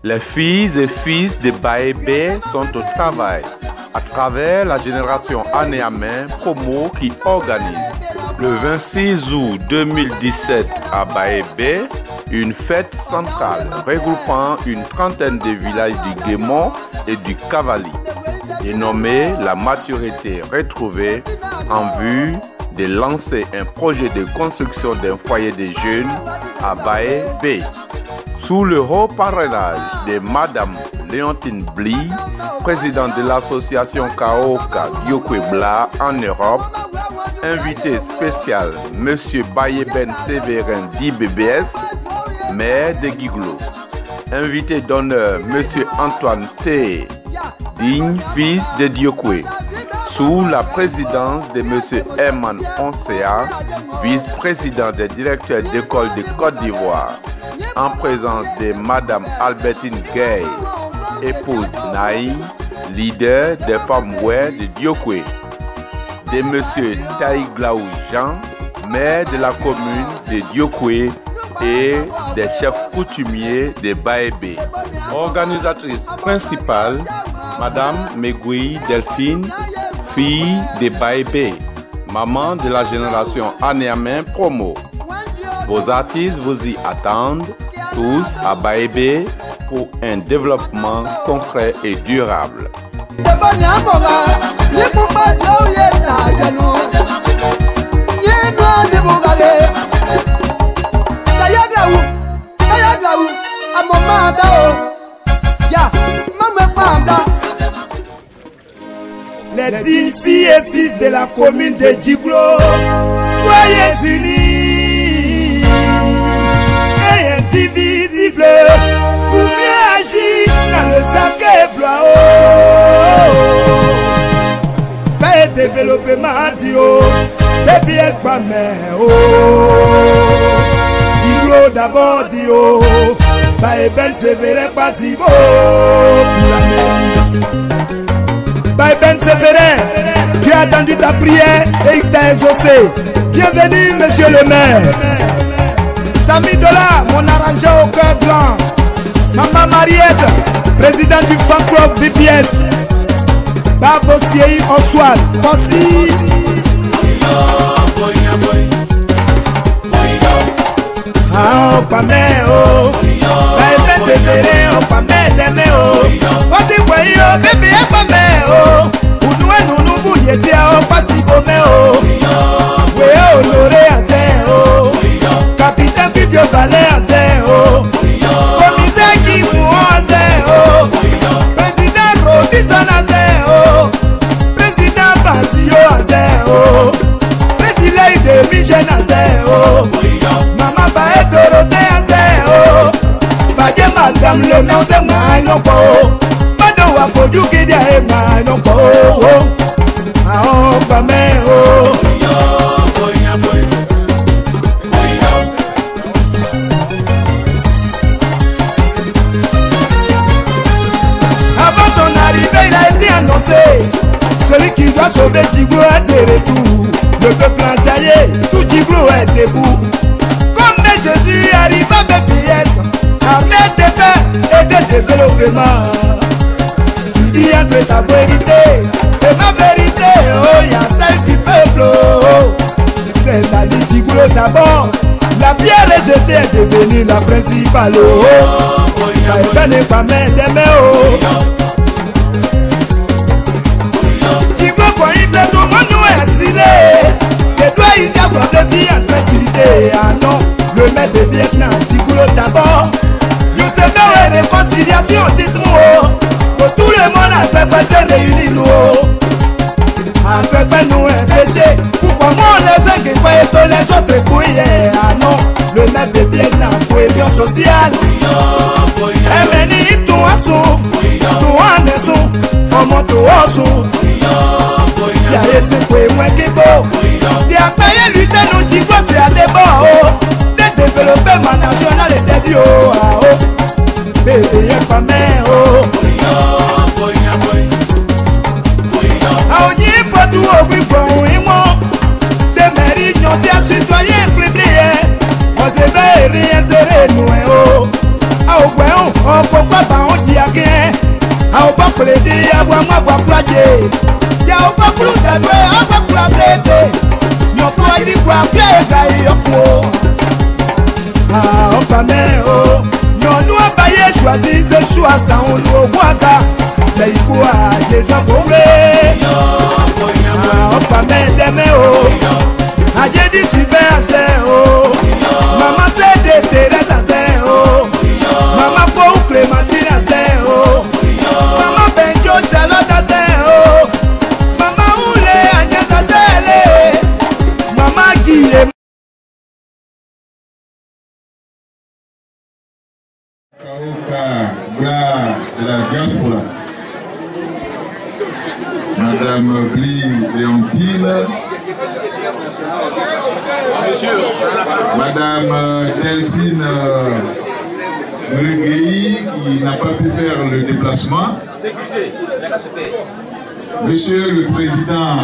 Les filles et fils de Baébé sont au travail à travers la génération année à main promo qui organise le 26 août 2017 à Baébé une fête centrale regroupant une trentaine de villages du Guémont et du Cavali, dénommée la maturité retrouvée en vue de lancer un projet de construction d'un foyer de jeunes à Baébé. Sous le haut parrainage de Madame Léontine Bly, présidente de l'association Kaoka Diokwebla en Europe, invité spécial Monsieur Bayeben Séverin d'IBBS, maire de Guiglo. Invité d'honneur Monsieur Antoine T, digne fils de Diokwe, sous la présidence de Monsieur Herman Onsea, vice-président des directeurs d'école de Côte d'Ivoire, en présence de Madame Albertine Gay, épouse Naï, leader des femmes ouest de Diokwe, de Monsieur Taïglaou Jean, maire de la commune de Diokwe et des chefs coutumiers de Baébé. Organisatrice principale, Madame Megoui Delphine, fille de Baébé, maman de la génération année à main promo. Vos artistes vous y attendent tous à Baébé pour un développement concret et durable. Les dignes filles et fils de la commune de Djiglo, soyez unis et indivisibles pour mieux agir dans le sacré blois. Paix développement dio, DBS pas mer. Djiglo d'abord dio, Baében Séverin pas si beau pour la mairie. Baében Séverin, tu as attendu ta prière et il t'a exaucé. Bienvenue, monsieur le maire. Sami Dola, mon arrangeur au cœur blanc. Maman Mariette, présidente du fan club BPS. Babo Siei Oswald, Bossi. Ah, oh, pas mais oh. Baében Séverin, oh, pas mais d'aimer oh. Oti boyo, baby, pas mais oh. Unuwe nunubu yesi oh, pas si bon mais oh. We honoré à zé oh. Capitaine Bibio Valé à zé oh. Commissaire qui mou à zé oh. Président Robinson à zé oh. Président Basio à zé oh. Président de Michel à zé oh. Maman Baé Dorothée à zé oh. Badie Madame le nom c'est moi non po. Mado wa poju kidi a moi non po. Ah oh pas mais oh. Avant son arrivée il a été annoncé. Celui qui doit sauver Djiglo est de retour. Le peuple entier, tout Djiglo est debout. Comme Jésus arrive à BPS, armé de paix et de développement. Il dit entre ta vérité et ma vérité, oh y'a celle du peuple. Oh. C'est la Djiglo d'abord. La pierre rejetée est devenue la principale. Oh. Ça n'est pas main d'aimer. Oh. Djiglo quand il plaît, tout le monde nous est assilé. Les doigts ici à voir de vie en tranquillité. Ah non, le maître de Vietnam, Djiglo d'abord. Nous sommes en réconciliation, dites-nous. Pour tout le monde, à peu près se réunir nous. À peu près nous un péché. Pourquoi moi les uns qui croient et les autres couillent? Ah non, le maître de Vietnam, cohésion sociale. Emeni tout à son, tout en est son, comment tout en son. Y'a essaie pour moi qui beau. Y'a payé lutter nous Djiglo c'est à des bords. De développer ma nationale et des dios. Ah oh, bébé y'a pas mère oh. Ah on y est pas tout au bout bon et moi. Des mérites non c'est un citoyen privilégié. On se fait rien serrer nous oh. Ah au point on peut pas choisi ce choix sans nous boaka. C'est quoi les encombrés? On pas mettre mes hauts. J'ai dit super zéro. Maman c'est de Thérèse à zéro. Maman pour Clémentine à zéro. Maman Benjo Charlotte à zéro. Maman Oulé Agnès à zéro. Maman Guillaume. De la diaspora, Madame Bli Léontine, Madame Delphine Regueilly qui n'a pas pu faire le déplacement, Monsieur le Président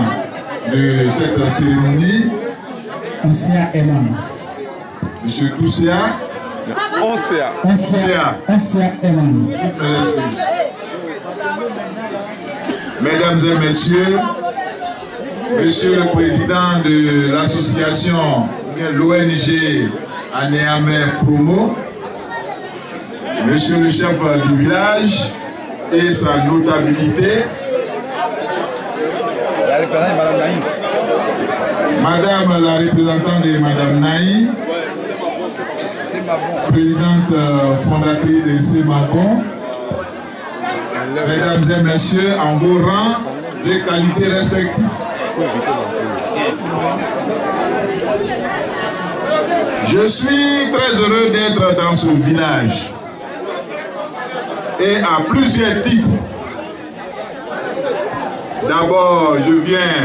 de cette cérémonie, Monsieur Toussia, Mesdames et messieurs, Monsieur le Président de l'association, l'ONG Anéamé Promo, Monsieur le chef du village et sa notabilité, Madame la représentante de Madame Naï, présidente fondatrice de Semabon, mesdames et messieurs, en vos rangs de qualités respectives. Je suis très heureux d'être dans ce village et à plusieurs titres. D'abord, je viens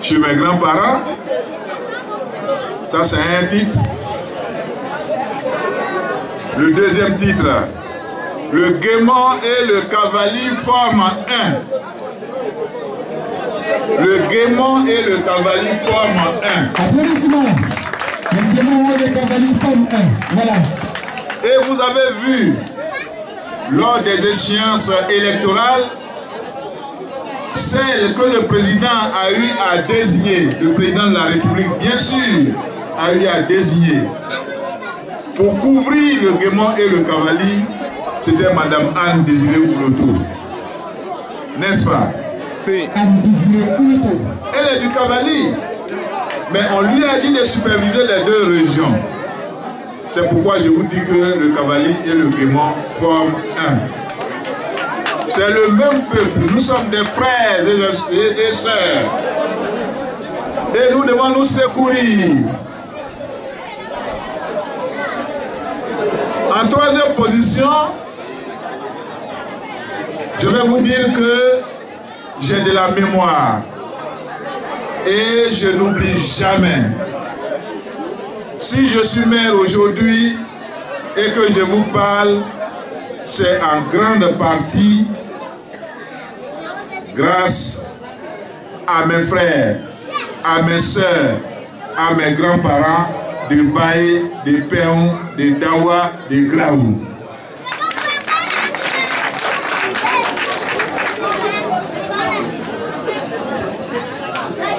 chez mes grands-parents, ça c'est un titre. Le deuxième titre, le Guémon et le Cavalier forment un. Le Guémon et le Cavalier forment un. Applaudissements. Le Guémon et le Cavalier forment un. Voilà. Et vous avez vu, lors des échéances électorales, celle que le président a eu à désigner, le président de la République, bien sûr, a eu à désigner pour couvrir le Guémon et le Cavalier, c'était Madame Anne Désirée Ouloto. N'est-ce pas? Si. Anne Désirée Ouloto. Elle est du Cavalier. Mais on lui a dit de superviser les deux régions. C'est pourquoi je vous dis que le Cavalier et le Guémon forment un. C'est le même peuple. Nous sommes des frères et sœurs. Et nous devons nous secourir. En troisième position, je vais vous dire que j'ai de la mémoire et je n'oublie jamais. Si je suis maire aujourd'hui et que je vous parle, c'est en grande partie grâce à mes frères, à mes soeurs, à mes grands-parents de Baye, de Péon, de Dawa, de Glaou.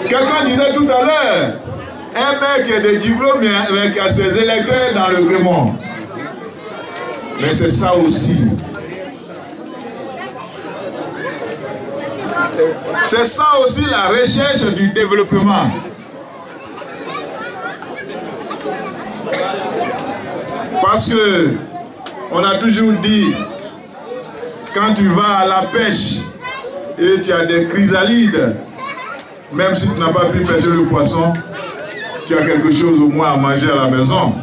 Quelqu'un disait tout à l'heure, un mec de diplôme qui a ses électeurs dans le Guémon. Mais c'est ça aussi. C'est ça aussi la recherche du développement. Parce que on a toujours dit, quand tu vas à la pêche et tu as des chrysalides, même si tu n'as pas pu pêcher le poisson, tu as quelque chose au moins à manger à la maison.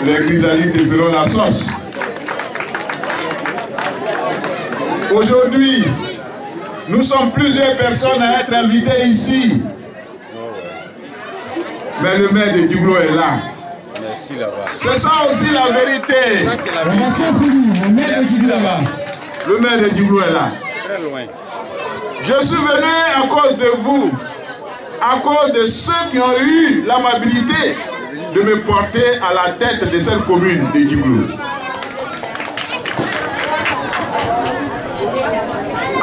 Les chrysalides te feront la sauce. Aujourd'hui, nous sommes plusieurs personnes à être invitées ici. Mais le maire de Djouglo est là. C'est ça aussi la vérité. Le maire de Djouglo est là. Je suis venu à cause de vous, à cause de ceux qui ont eu l'amabilité de me porter à la tête de cette commune de Djouglo.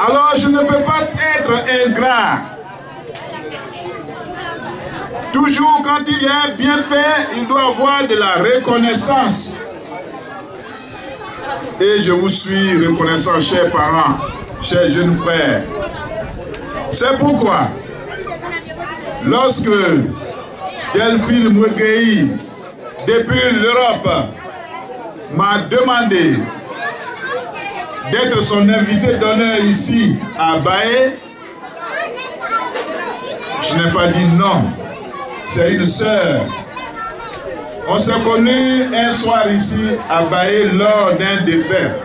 Alors je ne peux pas être ingrat. Toujours quand il y a un bienfait, il doit avoir de la reconnaissance. Et je vous suis reconnaissant, chers parents, chers jeunes frères. C'est pourquoi, lorsque Delphine Mougueyi, depuis l'Europe, m'a demandé d'être son invité d'honneur ici à Baé, je n'ai pas dit non. C'est une sœur. On s'est connus un soir ici à Baé lors d'un dessert.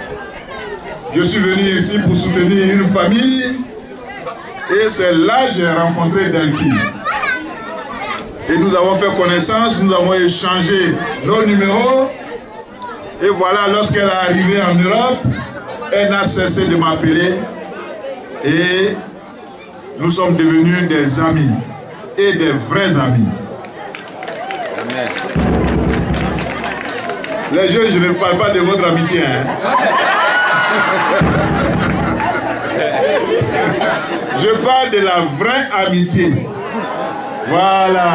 Je suis venu ici pour soutenir une famille et c'est là que j'ai rencontré Delphine. Et nous avons fait connaissance, nous avons échangé nos numéros. Et voilà, lorsqu'elle est arrivée en Europe, elle n'a cessé de m'appeler et nous sommes devenus des amis et des vrais amis. Amen. Les jeunes, je ne parle pas de votre amitié. Hein. Je parle de la vraie amitié. Voilà.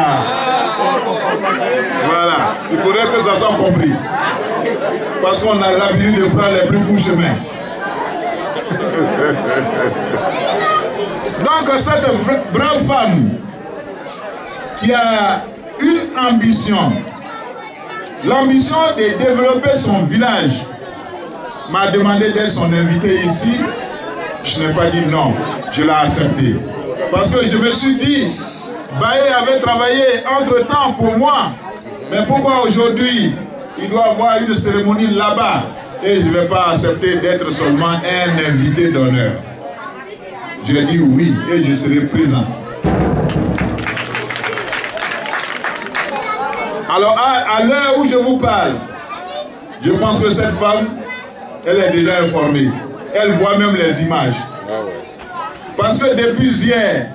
Voilà. Il faudrait que ça soit compris. Parce qu'on a l'habitude de prendre les plus courts chemins. Donc cette brave femme qui a une ambition, l'ambition de développer son village, m'a demandé d'être son invité ici. Je n'ai pas dit non, je l'ai accepté. Parce que je me suis dit, Baé avait travaillé entre-temps pour moi. Mais pourquoi aujourd'hui, il doit avoir une cérémonie là-bas et je ne vais pas accepter d'être seulement un invité d'honneur. J'ai dit oui et je serai présent. Alors à l'heure où je vous parle, je pense que cette femme, elle est déjà informée. Elle voit même les images. Parce que depuis hier,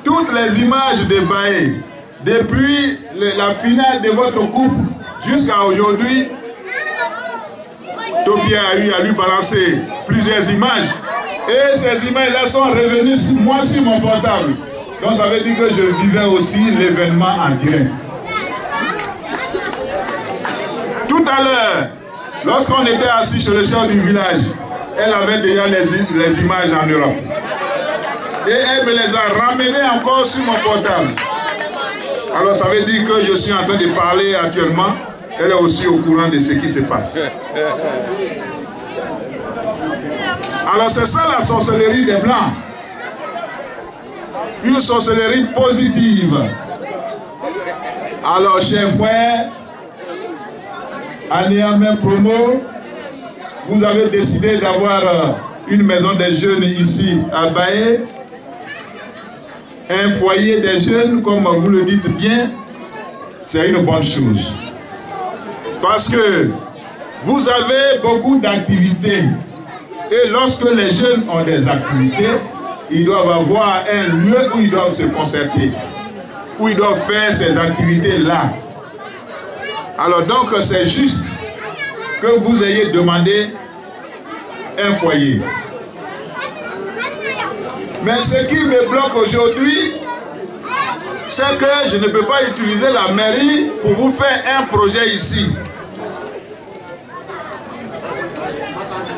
toutes les images de Baé, depuis la finale de votre couple jusqu'à aujourd'hui, Topia a eu à lui balancer plusieurs images. Et ces images-là sont revenues moi sur mon portable. Donc ça veut dire que je vivais aussi l'événement en direct. Tout à l'heure, lorsqu'on était assis chez le chef du village, elle avait déjà les images en Europe. Et elle me les a ramenées encore sur mon portable. Alors ça veut dire que je suis en train de parler actuellement. Elle est aussi au courant de ce qui se passe. Alors c'est ça la sorcellerie des Blancs. Une sorcellerie positive. Alors chers frères, à Niamey Promo, vous avez décidé d'avoir une maison des jeunes ici à Baé. Un foyer des jeunes, comme vous le dites bien, c'est une bonne chose. Parce que vous avez beaucoup d'activités. Et lorsque les jeunes ont des activités, ils doivent avoir un lieu où ils doivent se concerter, où ils doivent faire ces activités-là. Alors donc c'est juste que vous ayez demandé un foyer. Mais ce qui me bloque aujourd'hui, c'est que je ne peux pas utiliser la mairie pour vous faire un projet ici.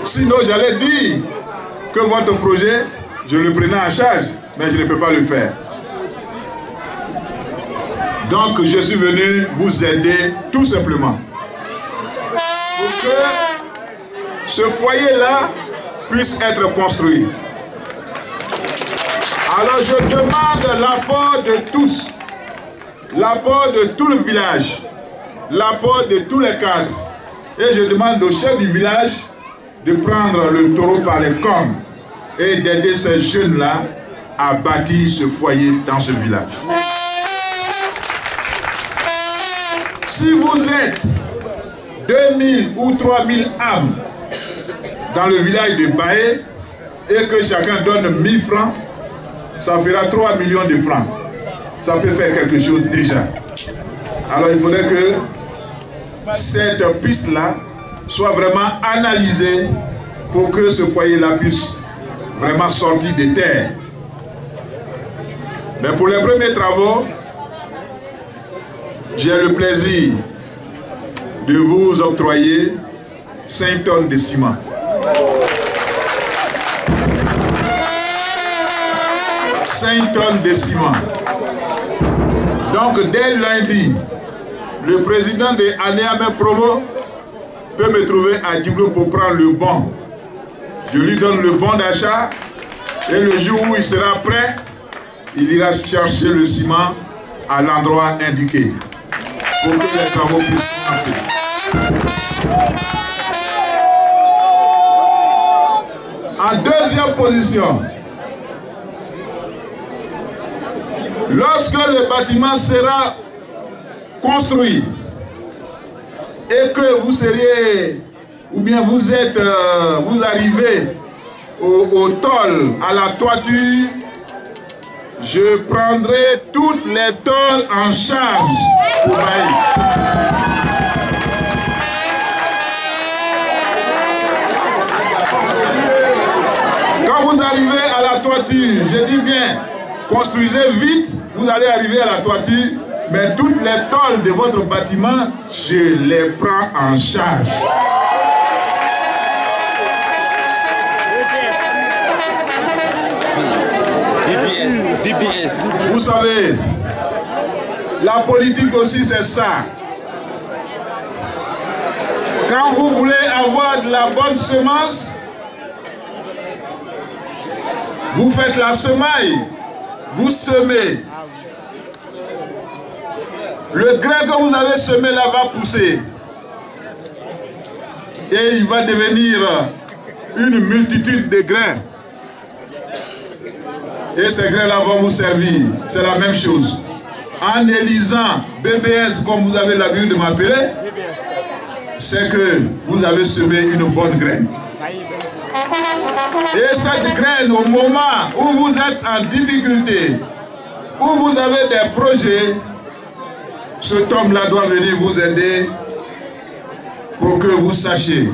Sinon, j'allais dire que votre projet, je le prenais en charge, mais je ne peux pas le faire. Donc, je suis venu vous aider tout simplement. Pour que ce foyer-là puisse être construit. Alors, je demande l'apport de tous, l'apport de tout le village, l'apport de tous les cadres. Et je demande au chef du village de prendre le taureau par les cornes et d'aider ces jeunes-là à bâtir ce foyer dans ce village. Si vous êtes 2000 ou 3000 âmes dans le village de Baé et que chacun donne 1000 francs, ça fera 3 millions de francs. Ça peut faire quelque chose déjà. Alors il faudrait que cette piste-là soit vraiment analysé pour que ce foyer-là puisse vraiment sortir de terre. Mais pour les premiers travaux, j'ai le plaisir de vous octroyer 5 tonnes de ciment. Donc dès lundi, le président de Anéamé Promo peut me trouver à Djibouti pour prendre le bon. Je lui donne le bon d'achat et le jour où il sera prêt, il ira chercher le ciment à l'endroit indiqué pour que les travaux puissent commencer. En deuxième position, lorsque le bâtiment sera construit et que vous seriez, ou bien vous arrivez au tôle, à la toiture, je prendrai toutes les tôles en charge pour Bailly. Quand vous arrivez à la toiture, je dis bien, construisez vite, vous allez arriver à la toiture, mais toutes les tôles de votre bâtiment, je les prends en charge. BPS. Vous savez, la politique aussi c'est ça. Quand vous voulez avoir de la bonne semence, vous faites la semaille, vous semez. Le grain que vous avez semé là va pousser. Et il va devenir une multitude de grains. Et ces grains-là vont vous servir. C'est la même chose. En élisant BBS, comme vous avez l'habitude de m'appeler, c'est que vous avez semé une bonne graine. Et cette graine, au moment où vous êtes en difficulté, où vous avez des projets, cet homme-là doit venir vous aider pour que vous sachiez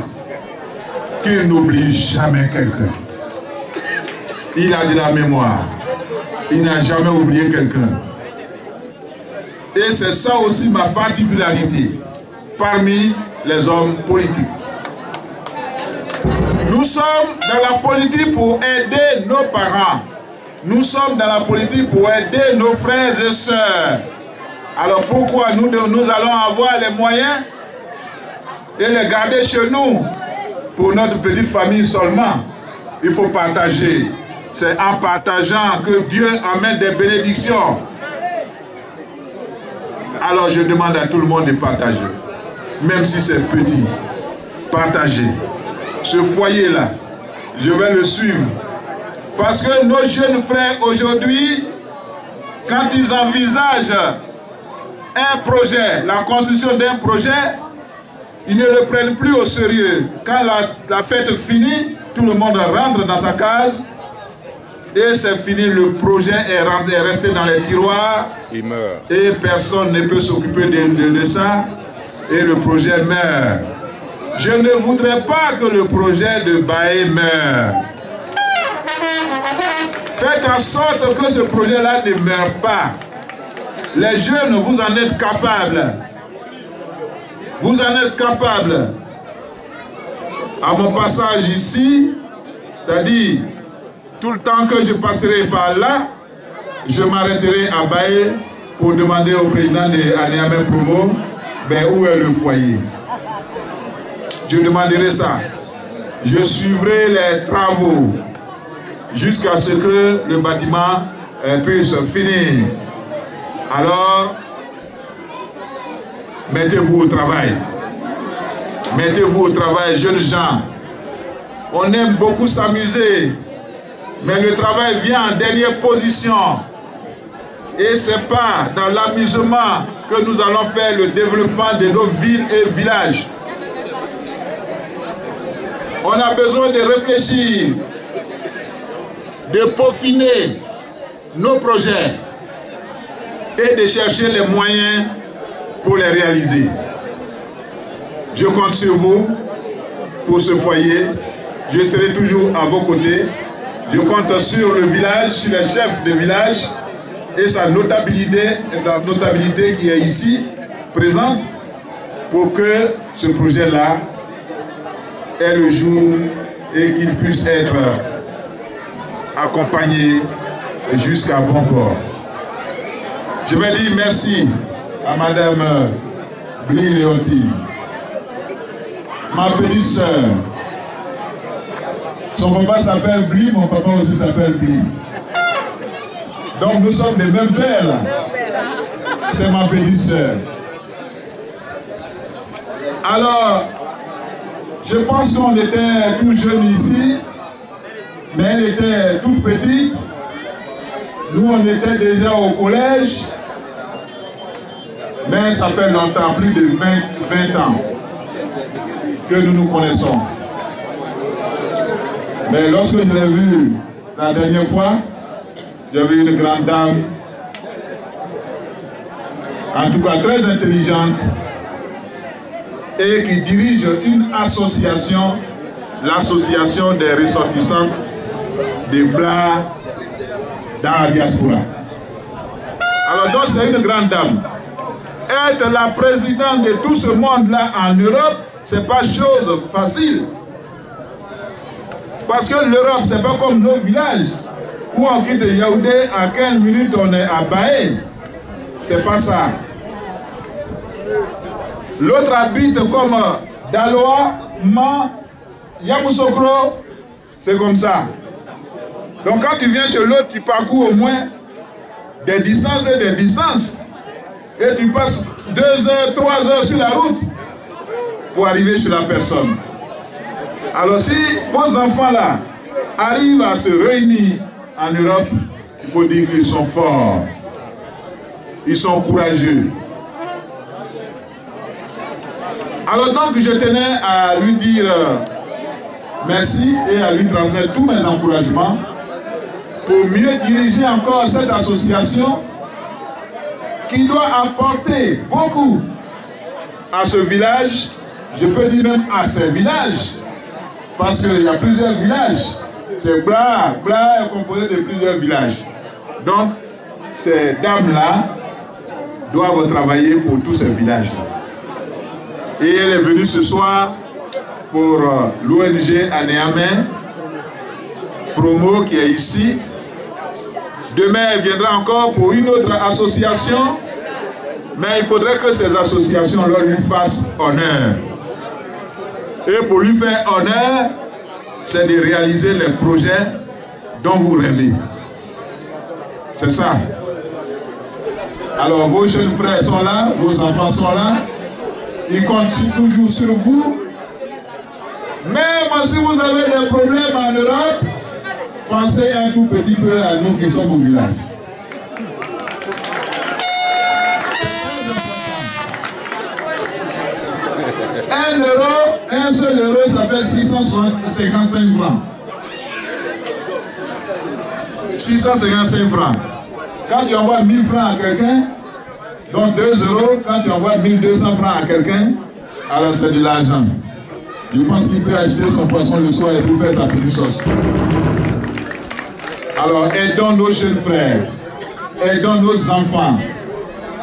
qu'il n'oublie jamais quelqu'un. Il a de la mémoire. Il n'a jamais oublié quelqu'un. Et c'est ça aussi ma particularité parmi les hommes politiques. Nous sommes dans la politique pour aider nos parents. Nous sommes dans la politique pour aider nos frères et sœurs. Alors pourquoi nous allons avoir les moyens et les garder chez nous pour notre petite famille seulement? Il faut partager. C'est en partageant que Dieu amène des bénédictions. Alors je demande à tout le monde de partager. Même si c'est petit. Partagez. Ce foyer-là, je vais le suivre. Parce que nos jeunes frères aujourd'hui, quand ils envisagent un projet, la construction d'un projet, ils ne le prennent plus au sérieux. Quand la fête finit, tout le monde rentre dans sa case. Et c'est fini, le projet est resté dans les tiroirs. Il meurt. Et personne ne peut s'occuper de ça. Et le projet meurt. Je ne voudrais pas que le projet de Baé meure. Faites en sorte que ce projet-là ne meure pas. Les jeunes, vous en êtes capables. Vous en êtes capables. À mon passage ici, c'est-à-dire, tout le temps que je passerai par là, je m'arrêterai à Baé pour demander au président de Anéamé Promo, ben, où est le foyer? Je demanderai ça. Je suivrai les travaux jusqu'à ce que le bâtiment puisse finir. Alors, mettez-vous au travail. Mettez-vous au travail, jeunes gens. On aime beaucoup s'amuser, mais le travail vient en dernière position. Et ce n'est pas dans l'amusement que nous allons faire le développement de nos villes et villages. On a besoin de réfléchir, de peaufiner nos projets et de chercher les moyens pour les réaliser. Je compte sur vous pour ce foyer. Je serai toujours à vos côtés. Je compte sur le village, sur les chefs de village et sa notabilité qui est ici, présente, pour que ce projet-là ait le jour et qu'il puisse être accompagné jusqu'à bon port. Je vais dire merci à Madame Bli Leonti, ma petite sœur. Son papa s'appelle Bli, mon papa aussi s'appelle Bli. Donc nous sommes des mêmes pères là. C'est ma petite sœur. Alors, je pense qu'on était tout jeunes ici, mais elle était toute petite. Nous, on était déjà au collège, mais ça fait longtemps, plus de 20 ans que nous nous connaissons. Mais lorsque je l'ai vue la dernière fois, j'ai vu une grande dame, en tout cas très intelligente, et qui dirige une association, l'association des ressortissantes des Blancs dans la diaspora. Alors donc c'est une grande dame. Être la présidente de tout ce monde-là en Europe, c'est pas chose facile. Parce que l'Europe, c'est pas comme nos villages, où on quitte Yaoundé, en 15 minutes on est à Baé. C'est pas ça. L'autre habite comme Daloa, Man, Yamoussoukro, c'est comme ça. Donc quand tu viens chez l'autre, tu parcours au moins des distances et des distances. Et tu passes 2 heures, 3 heures sur la route pour arriver chez la personne. Alors si vos enfants là arrivent à se réunir en Europe, il faut dire qu'ils sont forts. Ils sont courageux. Alors donc je tenais à lui dire merci et à lui transmettre tous mes encouragements pour mieux diriger encore cette association qui doit apporter beaucoup à ce village, je peux dire même à ces villages, parce qu'il y a plusieurs villages. C'est Bla est composé de plusieurs villages. Donc ces dames-là doivent travailler pour tous ces villages. Et elle est venue ce soir pour l'ONG à Niamey, Promo qui est ici. Demain, elle viendra encore pour une autre association, mais il faudrait que ces associations-là lui fassent honneur. Et pour lui faire honneur, c'est de réaliser les projets dont vous rêvez. C'est ça. Alors, vos jeunes frères sont là, vos enfants sont là. Ils comptent toujours sur vous. Même si vous avez des problèmes en Europe, pensez un tout petit peu à nous qui sommes au village. Un seul euro, ça fait 655 francs. 655 francs. Quand tu envoies 1000 francs à quelqu'un, donc 2 euros, quand tu envoies 1200 francs à quelqu'un, alors c'est de l'argent. Je pense qu'il peut acheter son poisson le soir et pour faire sa petite sauce. Alors aidons nos jeunes frères, aidons nos enfants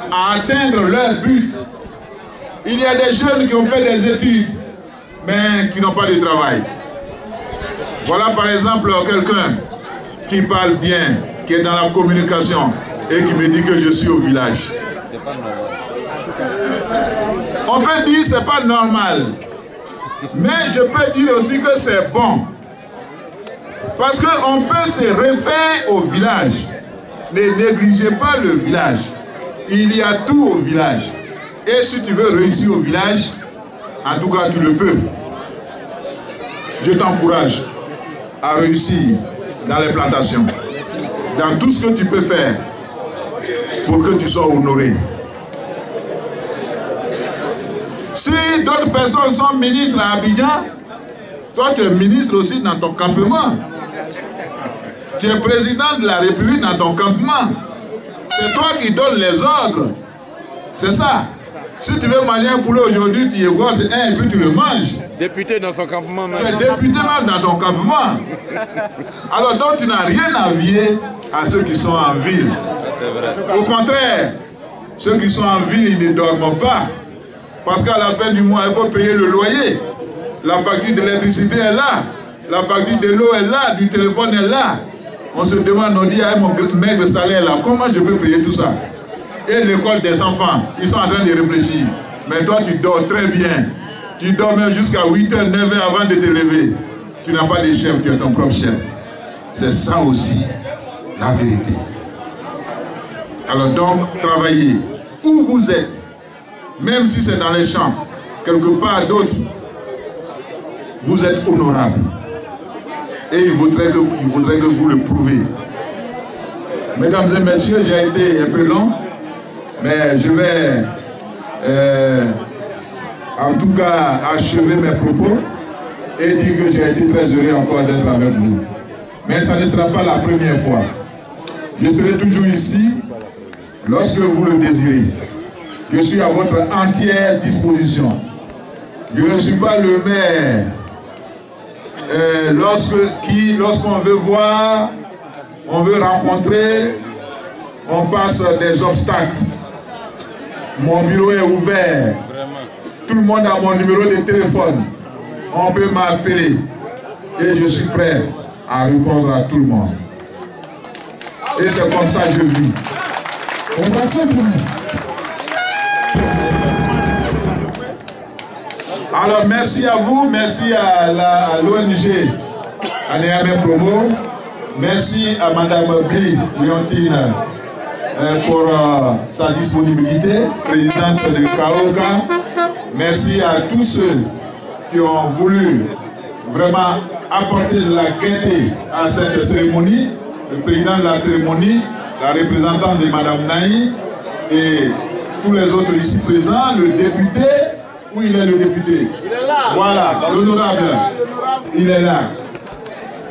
à atteindre leur but. Il y a des jeunes qui ont fait des études, mais qui n'ont pas de travail. Voilà par exemple quelqu'un qui parle bien, qui est dans la communication et qui me dit que je suis au village. On peut dire que ce n'est pas normal, mais je peux dire aussi que c'est bon. Parce qu'on peut se référer au village. Ne négligez pas le village. Il y a tout au village. Et si tu veux réussir au village, en tout cas tu le peux. Je t'encourage à réussir dans les plantations, dans tout ce que tu peux faire pour que tu sois honoré. Si d'autres personnes sont ministres à Abidjan, toi tu es ministre aussi dans ton campement. Tu es président de la République dans ton campement. C'est toi qui donnes les ordres. C'est ça. Si tu veux manger un poulet aujourd'hui, tu égorges un et puis tu le manges. Député dans son campement. Tu es député même dans ton campement. Alors donc tu n'as rien à envier à ceux qui sont en ville. Au contraire, ceux qui sont en ville, ils ne dorment pas. Parce qu'à la fin du mois, il faut payer le loyer. La facture de l'électricité est là. La facture de l'eau est là. Du téléphone est là. On se demande, on dit, ah, mon maigre salaire là, comment je peux payer tout ça? Et l'école des enfants, ils sont en train de réfléchir. Mais toi, tu dors très bien. Tu dors même jusqu'à 8h, 9h avant de te lever. Tu n'as pas de chef, tu es ton propre chef. C'est ça aussi, la vérité. Alors donc, travaillez. Où vous êtes, même si c'est dans les champs, quelque part d'autre, vous êtes honorable. Et il voudrait que vous le prouvez. Mesdames et messieurs, j'ai été un peu long, mais je vais en tout cas achever mes propos et dire que j'ai été très heureux encore d'être avec vous. Mais ça ne sera pas la première fois. Je serai toujours ici lorsque vous le désirez. Je suis à votre entière disposition. Je ne suis pas le maire lorsqu'on veut voir, on veut rencontrer, on passe des obstacles. Mon bureau est ouvert. Tout le monde a mon numéro de téléphone. On peut m'appeler. Et je suis prêt à répondre à tout le monde. Et c'est comme ça que je vis. On va simplement. Alors merci à vous, merci à l'ONG Anéamé Promo, merci à Madame Bli Léontine pour sa disponibilité, présidente de Kaoga. Merci à tous ceux qui ont voulu vraiment apporter de la gaieté à cette cérémonie, le président de la cérémonie, la représentante de Madame Naï et tous les autres ici présents, le député. Où il est le député? Il est là. Voilà, l'honorable. Il est là.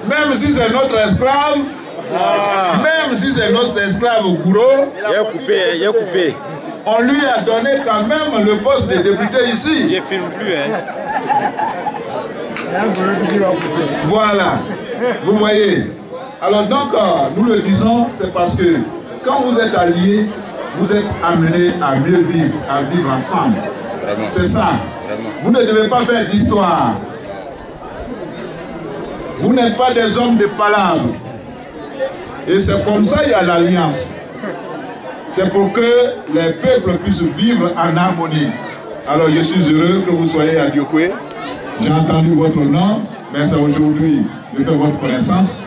Même si c'est notre esclave, même si c'est notre esclave au Gouro, il est coupé, il est coupé. On lui a donné quand même le poste de député ici. Il ne filme plus, hein. Voilà. Vous voyez. Alors donc, nous le disons, c'est parce que quand vous êtes alliés, vous êtes amenés à mieux vivre, à vivre ensemble. C'est ça. Vraiment. Vous ne devez pas faire d'histoire. Vous n'êtes pas des hommes de palabres. Et c'est comme ça qu'il y a l'alliance. C'est pour que les peuples puissent vivre en harmonie. Alors je suis heureux que vous soyez à Diokwe. J'ai entendu votre nom, mais c'est aujourd'hui de faire votre connaissance.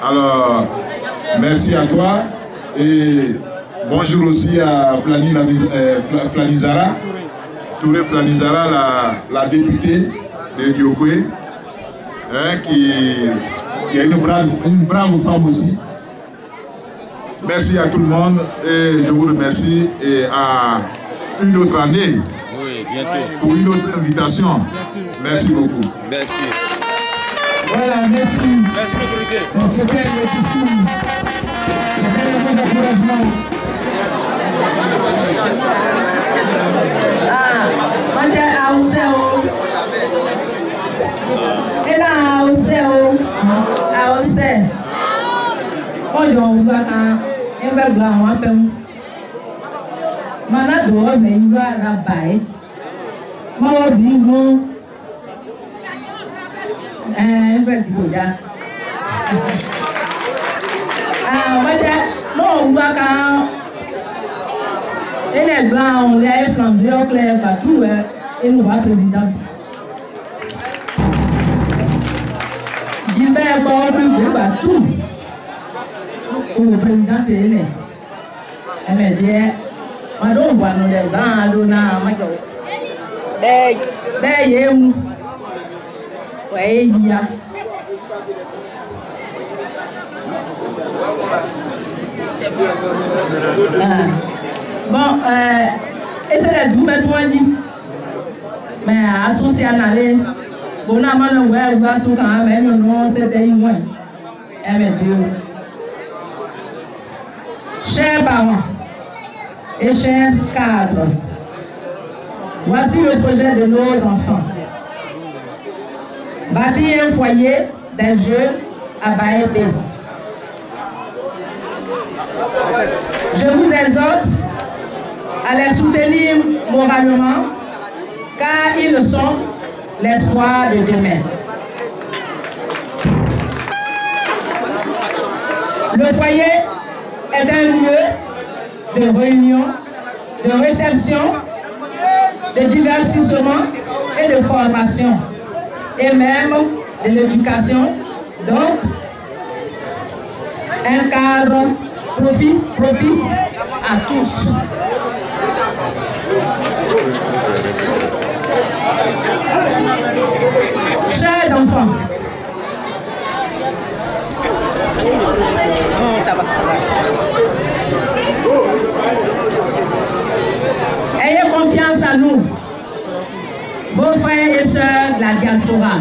Alors, merci à toi. Et bonjour aussi à Flanizara. Touré Flanizara, la députée de Diokwe, hein, qui est une brave femme aussi. Merci à tout le monde et je vous remercie et à une autre année. Oui, bientôt. Pour une autre invitation. Merci beaucoup. Merci. Voilà, merci. Merci, l'autorité. C'était le discours. C'était le mot d'encouragement. Gilbert Bordeaux Batou, le président Télé. Elle m'a dit, madame, on va nous les ans, bon, et c'est la double dit. Mais associé à l'aller, bon, à mon ouais, ou à son quand même, non, c'était moins. Chers parents et chers cadres, voici le projet de nos enfants. Bâtir un foyer des jeux à Baébé. Je vous exhorte à les soutenir moralement, car ils sont l'espoir de demain. Le foyer est un lieu de réunion, de réception, de divertissement et de formation, et même de l'éducation. Donc, un cadre propice à tous. Chers enfants, ça va. Ayez confiance en nous, vos frères et sœurs de la diaspora.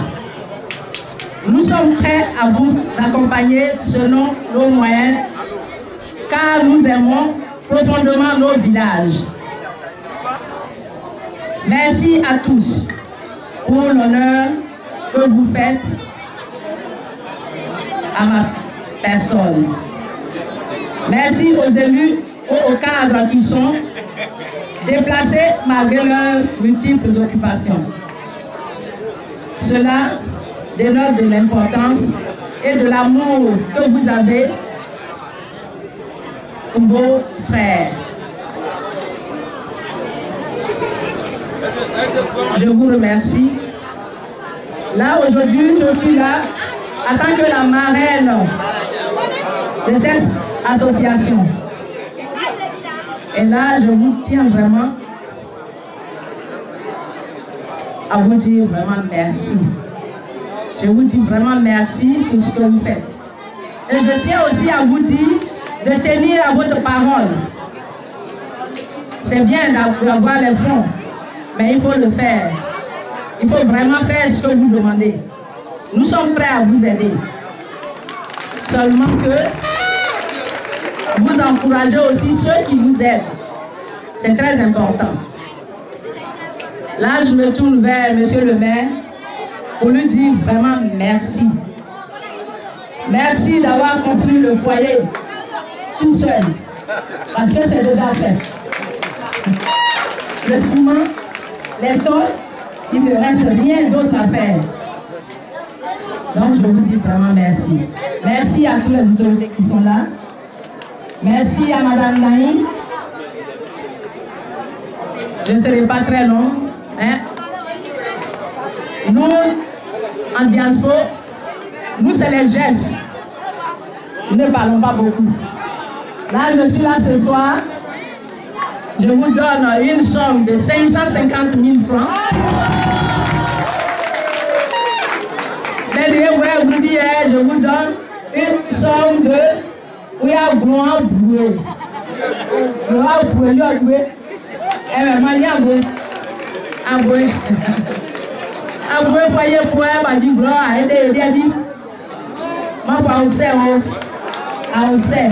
Nous sommes prêts à vous accompagner selon nos moyens, car nous aimons profondément nos villages. Merci à tous pour l'honneur que vous faites à ma personne. Merci aux élus ou aux cadres qui sont déplacés malgré leurs multiples occupations. Cela dénote de l'importance et de l'amour que vous avez pour vos frères. Je vous remercie. Là, aujourd'hui, je suis là en tant que la marraine de cette association. Et là, je vous tiens vraiment à vous dire vraiment merci. Je vous dis vraiment merci pour ce que vous faites. Et je tiens aussi à vous dire de tenir à votre parole. C'est bien d'avoir les fonds, mais il faut le faire. Il faut vraiment faire ce que vous demandez. Nous sommes prêts à vous aider. Seulement que vous encouragez aussi ceux qui vous aident. C'est très important. Là, je me tourne vers monsieur le maire pour lui dire vraiment merci. Merci d'avoir construit le foyer tout seul. Parce que c'est déjà fait. Le ciment, les tôles, il ne reste rien d'autre à faire. Donc je vous dis vraiment merci. Merci à tous les autorités qui sont là. Merci à Madame Naïm. Je ne serai pas très long. Hein? Nous, en diaspora, nous c'est les gestes. Nous ne parlons pas beaucoup. Là, je suis là ce soir. Je vous donne une somme de 550 000 francs. Je vous donne une somme de... Oui, à Bouan Boué. Bouan Boué, lui, Boué. Eh bien, moi, il y a Boué. À Boué. À Boué, foyer pour elle, m'a dit, Bouan, elle a dit, moi, pas au sait, on sait.